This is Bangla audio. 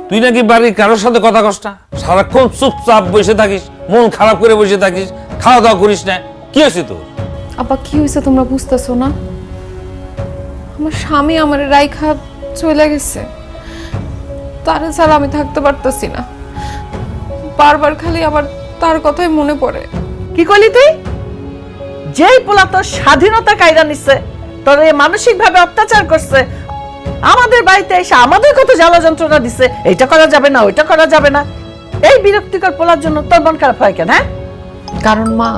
তুই নাকি বাড়ির কারোর সাথে কথা কস না, সারাক্ষণ চুপচাপ বসে থাকিস, মন খারাপ করে বসে থাকিস, খাওয়া দাওয়া করিস না, কি হয়েছে তোর? আপা কি হয়েছে তোমরা বুঝতেছো না? আমার স্বামী আমার রাইখা চলে গেছে, তার ছাড়া আমি থাকতে পারতেছি না। বারবার খালি আমার তার কথাই মনে পড়ে। কি করলি তুই? যেই পোলা তোর স্বাধীনতা কায়দা নিচ্ছে, তোর মানসিক ভাবে অত্যাচার করছে, আমাদের বাড়িতে এসে আমাদের কত জ্বালা যন্ত্রণা দিচ্ছে, এইটা করা যাবে না ওইটা করা যাবে না, এই বিরক্তিকর পোলার জন্য তোর মন খারাপ হয় কেন? হ্যাঁ, কারণ মা